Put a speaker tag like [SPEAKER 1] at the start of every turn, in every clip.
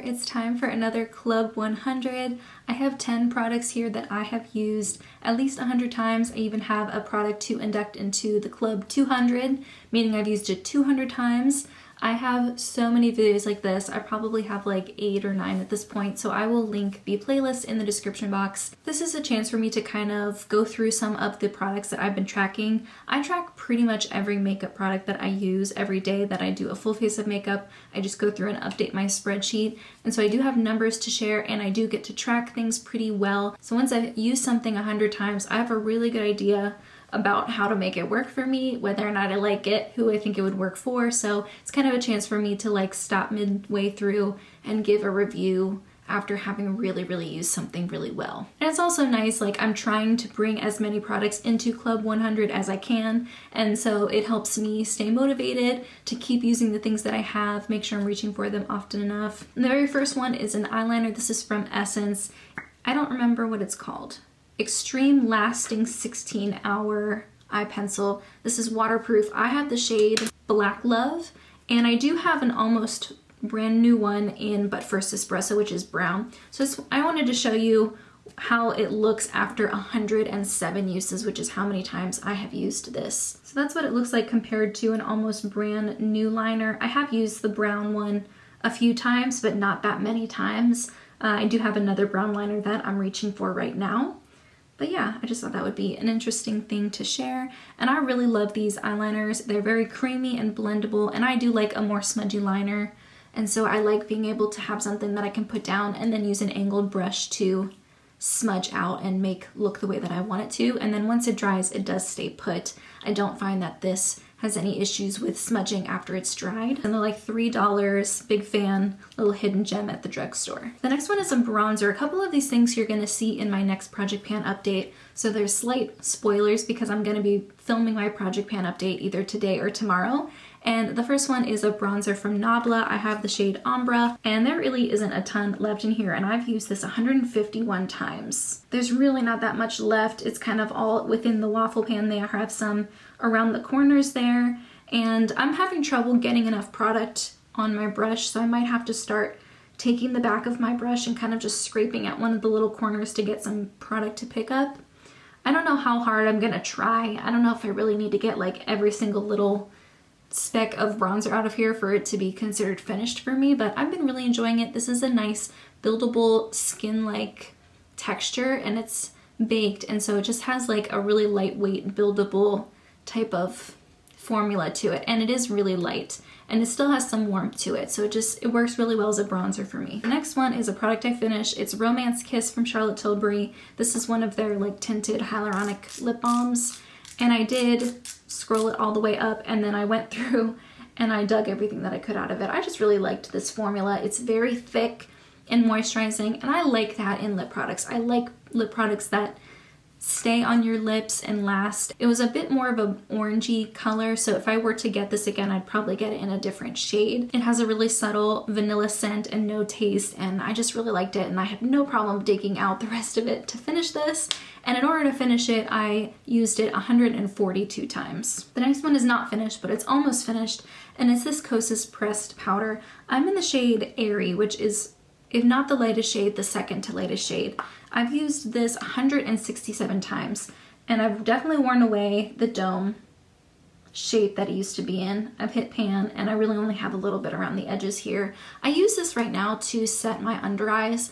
[SPEAKER 1] it's time for another Club 100. I have 10 products here that I have used at least 100 times. I even have a product to induct into the Club 200, meaning I've used it 200 times. I have so many videos like this. I probably have like 8 or 9 at this point, so I will link the playlist in the description box. This is a chance for me to kind of go through some of the products that I've been tracking. I track pretty much every makeup product that I use every day that I do a full face of makeup. I just go through and update my spreadsheet, and so I do have numbers to share, and I do get to track things pretty well. So once I've used something 100 times, I have a really good idea about how to make it work for me, whether or not I like it, who I think it would work for. So it's kind of a chance for me to like stop midway through and give a review after having really used something really well. And it's also nice, like I'm trying to bring as many products into Club 100 as I can, and so it helps me stay motivated to keep using the things that I have, make sure I'm reaching for them often enough. And the very first one is an eyeliner. This is from Essence. I don't remember what it's called. Extreme Lasting 16-Hour Eye Pencil. This is waterproof. I have the shade Black Love, and I do have an almost brand new one in But First Espresso, which is brown. So I wanted to show you how it looks after 107 uses, which is how many times I have used this. So that's what it looks like compared to an almost brand new liner. I have used the brown one a few times, but not that many times. I do have another brown liner that I'm reaching for right now. But yeah, I just thought that would be an interesting thing to share. And I really love these eyeliners. They're very creamy and blendable, and I do like a more smudgy liner. And so I like being able to have something that I can put down and then use an angled brush to smudge out and make look the way that I want it to. And then once it dries, it does stay put. I don't find that this has any issues with smudging after it's dried. And they're like $3, big fan, little hidden gem at the drugstore. The next one is a bronzer. A couple of these things you're gonna see in my next Project Pan update. So there's slight spoilers because I'm gonna be filming my Project Pan update either today or tomorrow. And the first one is a bronzer from Nabla. I have the shade Ombre, and there really isn't a ton left in here, and I've used this 151 times. There's really not that much left. It's kind of all within the waffle pan. They have some around the corners there, and I'm having trouble getting enough product on my brush, so I might have to start taking the back of my brush and kind of just scraping at one of the little corners to get some product to pick up. I don't know how hard I'm gonna try. I don't know if I really need to get like every single little speck of bronzer out of here for it to be considered finished for me, but I've been really enjoying it. This is a nice buildable skin-like texture, and it's baked, and so it just has like a really lightweight buildable type of formula to it, and it is really light, and it still has some warmth to it, so it works really well as a bronzer for me. The next one is a product I finished. It's Romance Kiss from Charlotte Tilbury. This is one of their like tinted hyaluronic lip balms, and I did scroll it all the way up, and then I went through and I dug everything that I could out of it. I just really liked this formula. It's very thick and moisturizing, and I like that in lip products. I like lip products that stay on your lips and last. It was a bit more of an orangey color, so if I were to get this again, I'd probably get it in a different shade. It has a really subtle vanilla scent and no taste, and I just really liked it, and I had no problem digging out the rest of it to finish this. And in order to finish it, I used it 142 times. The next one is not finished, but it's almost finished, and it's this Kosas pressed powder. I'm in the shade Airy, which is, if not the lightest shade, the second to lightest shade. I've used this 167 times, and I've definitely worn away the dome shape that it used to be in. I've hit pan, and I really only have a little bit around the edges here. I use this right now to set my under eyes.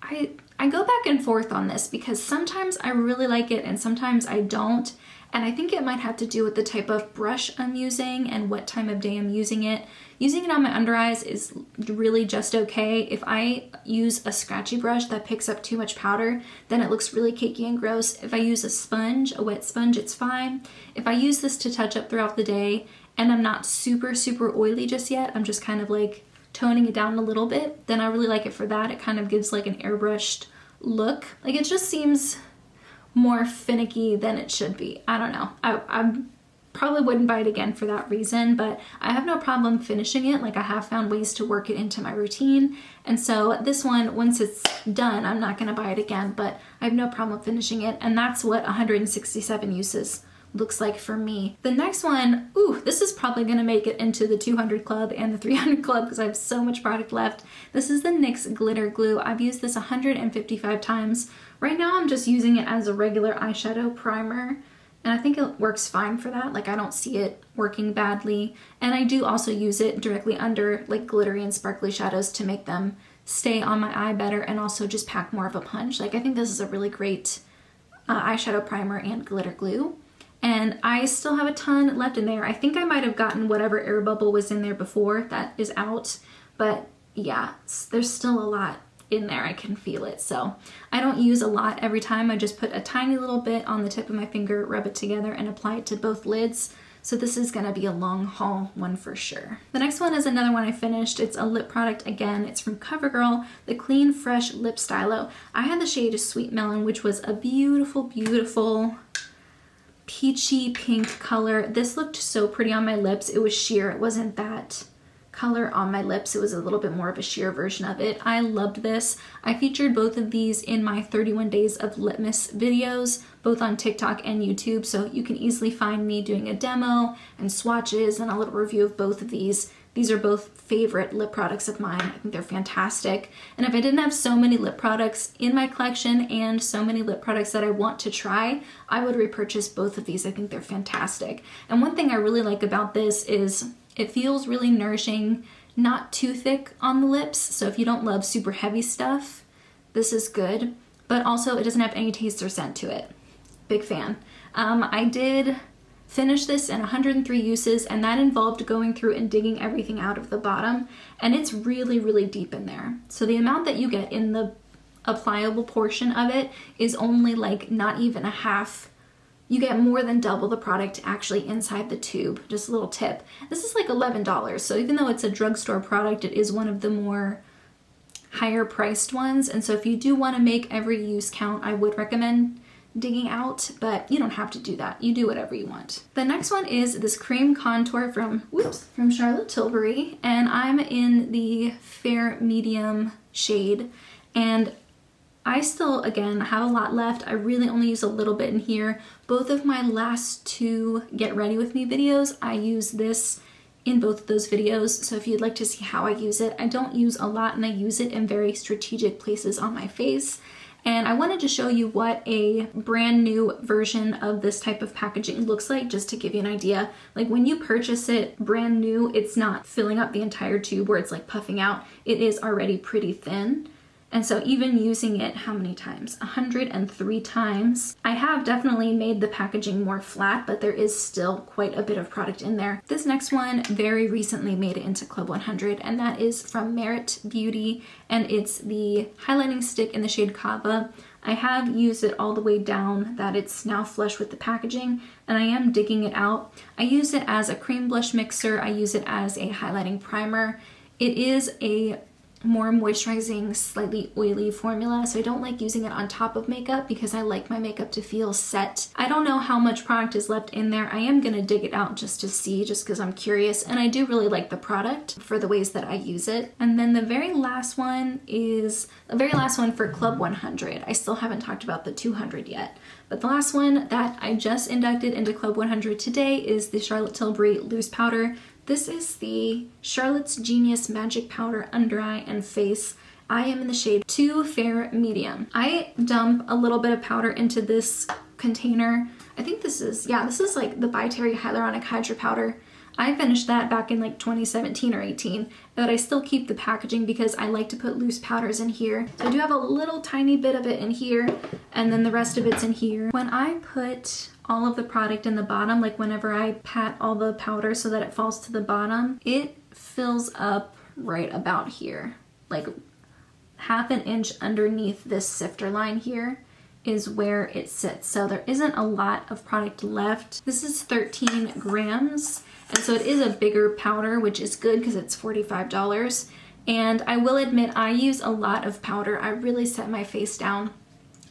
[SPEAKER 1] I go back and forth on this because sometimes I really like it and sometimes I don't, and I think it might have to do with the type of brush I'm using and what time of day I'm using it. Using it on my under eyes is really just okay. If I use a scratchy brush that picks up too much powder, then it looks really cakey and gross. If I use a sponge, a wet sponge, it's fine. If I use this to touch up throughout the day and I'm not super oily just yet, I'm just kind of like toning it down a little bit, then I really like it for that. It kind of gives like an airbrushed look. Like it just seems more finicky than it should be. I don't know. I probably wouldn't buy it again for that reason, but I have no problem finishing it. Like I have found ways to work it into my routine. And so this one, once it's done, I'm not gonna buy it again, but I have no problem finishing it. And that's what 167 uses looks like for me. The next one, ooh, this is probably gonna make it into the 200 club and the 300 club because I have so much product left. This is the NYX Glitter Glue. I've used this 155 times. Right now I'm just using it as a regular eyeshadow primer, and I think it works fine for that. Like, I don't see it working badly. And I do also use it directly under like glittery and sparkly shadows to make them stay on my eye better and also just pack more of a punch. Like, I think this is a really great eyeshadow primer and glitter glue. And I still have a ton left in there. I think I might have gotten whatever air bubble was in there before that is out, but yeah, there's still a lot in there. I can feel it. So I don't use a lot every time. I just put a tiny little bit on the tip of my finger, rub it together, and apply it to both lids. So this is gonna be a long haul one for sure. The next one is another one I finished. It's a lip product again. It's from CoverGirl, the Clean Fresh Lip Stylo. I had the shade Sweet Melon, which was a beautiful, beautiful peachy pink color. This looked so pretty on my lips. It was sheer. It wasn't that color on my lips. It was a little bit more of a sheer version of it. I loved this. I featured both of these in my 31 days of Litmus videos, both on TikTok and YouTube, so you can easily find me doing a demo and swatches and a little review of both of these. These are both favorite lip products of mine. I think they're fantastic. And if I didn't have so many lip products in my collection and so many lip products that I want to try, I would repurchase both of these. I think they're fantastic. And one thing I really like about this is it feels really nourishing, not too thick on the lips. So if you don't love super heavy stuff, this is good. But also it doesn't have any taste or scent to it. Big fan. I did finish this in 103 uses, and that involved going through and digging everything out of the bottom, and it's really, really deep in there. So the amount that you get in the applicable portion of it is only like not even a half. You get more than double the product actually inside the tube. Just a little tip. This is like $11, so even though it's a drugstore product, it is one of the more higher priced ones, and so if you do want to make every use count, I would recommend digging out, but you don't have to do that. You do whatever you want. The next one is this cream contour from Charlotte Tilbury, and I'm in the fair medium shade, and I still, again, have a lot left. I really only use a little bit in here. Both of my last two Get Ready With Me videos, I use this in both of those videos, so if you'd like to see how I use it, I don't use a lot and I use it in very strategic places on my face. And I wanted to show you what a brand new version of this type of packaging looks like, just to give you an idea. Like when you purchase it brand new, it's not filling up the entire tube where it's like puffing out. It is already pretty thin. And so even using it, how many times? 103 times. I have definitely made the packaging more flat, but there is still quite a bit of product in there. This next one very recently made it into Club 100, and that is from Merit Beauty, and it's the highlighting stick in the shade Kava. I have used it all the way down that it's now flush with the packaging, and I am digging it out. I use it as a cream blush mixer. I use it as a highlighting primer. It is a more moisturizing, slightly oily formula, so I don't like using it on top of makeup because I like my makeup to feel set. I don't know how much product is left in there. I am gonna dig it out just to see, just because I'm curious, and I do really like the product for the ways that I use it. And then the very last one for Club 100. I still haven't talked about the 200 yet, but the last one that I just inducted into Club 100 today is the Charlotte Tilbury Loose Powder. This is the Charlotte's Genius Magic Powder Under Eye and Face. I am in the shade 2 Fair Medium. I dump a little bit of powder into this container. I think this is like the By Terry Hyaluronic Hydra Powder. I finished that back in like 2017 or 18, but I still keep the packaging because I like to put loose powders in here. So I do have a little tiny bit of it in here, and then the rest of it's in here. When I put all of the product in the bottom, like whenever I pat all the powder so that it falls to the bottom, it fills up right about here. Like half an inch underneath this sifter line here is where it sits. So there isn't a lot of product left. This is 13 grams. And so it is a bigger powder, which is good because it's $45. And I will admit, I use a lot of powder. I really set my face down.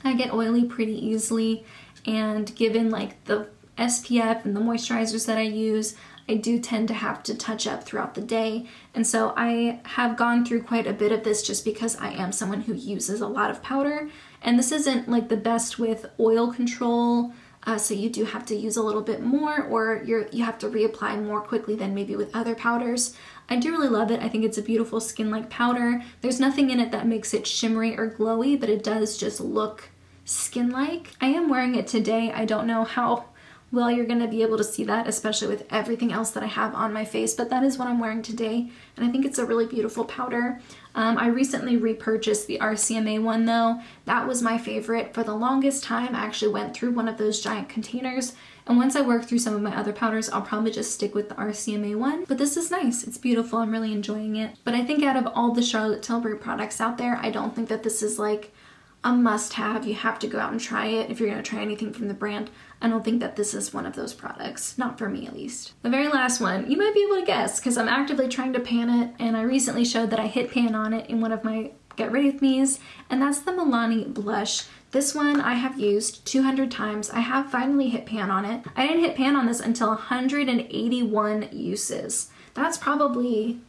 [SPEAKER 1] I get oily pretty easily. And given like the SPF and the moisturizers that I use, I do tend to have to touch up throughout the day. And so I have gone through quite a bit of this just because I am someone who uses a lot of powder. And this isn't like the best with oil control. so you do have to use a little bit more, or you have to reapply more quickly than maybe with other powders. I do really love it. I think it's a beautiful skin-like powder. There's nothing in it that makes it shimmery or glowy, but it does just look skin-like. I am wearing it today. I don't know how well you're going to be able to see that, especially with everything else that I have on my face, but that is what I'm wearing today, and I think it's a really beautiful powder. I recently repurchased the RCMA one though. That was my favorite for the longest time. I actually went through one of those giant containers, and once I work through some of my other powders, I'll probably just stick with the RCMA one. But this is nice. It's beautiful. I'm really enjoying it. But I think out of all the Charlotte Tilbury products out there, I don't think that this is like a must-have. You have to go out and try it if you're going to try anything from the brand. I don't think that this is one of those products. Not for me, at least. The very last one, you might be able to guess because I'm actively trying to pan it, and I recently showed that I hit pan on it in one of my Get Ready With Me's, and that's the Milani Blush. This one I have used 200 times. I have finally hit pan on it. I didn't hit pan on this until 181 uses. That's probably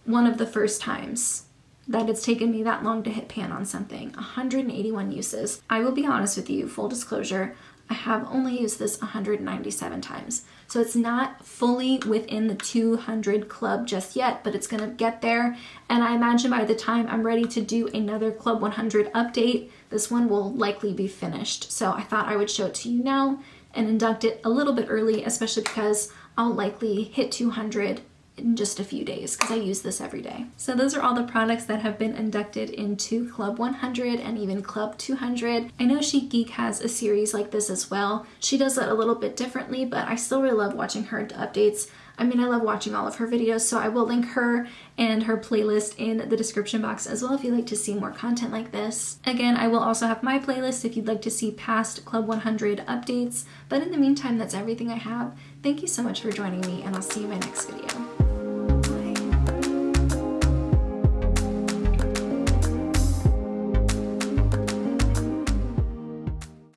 [SPEAKER 1] one of the first times that it's taken me that long to hit pan on something. 181 uses. I will be honest with you, full disclosure, I have only used this 197 times. So it's not fully within the 200 club just yet, but it's gonna get there. And I imagine by the time I'm ready to do another Club 100 update, this one will likely be finished. So I thought I would show it to you now and induct it a little bit early, especially because I'll likely hit 200 in just a few days because I use this every day. So those are all the products that have been inducted into Club 100 and even Club 200. I know Chic Geek has a series like this as well. She does it a little bit differently, but I still really love watching her updates. I mean, I love watching all of her videos, so I will link her and her playlist in the description box as well if you'd like to see more content like this. Again, I will also have my playlist if you'd like to see past Club 100 updates, but in the meantime, that's everything I have. Thank you so much for joining me, and I'll see you in my next video.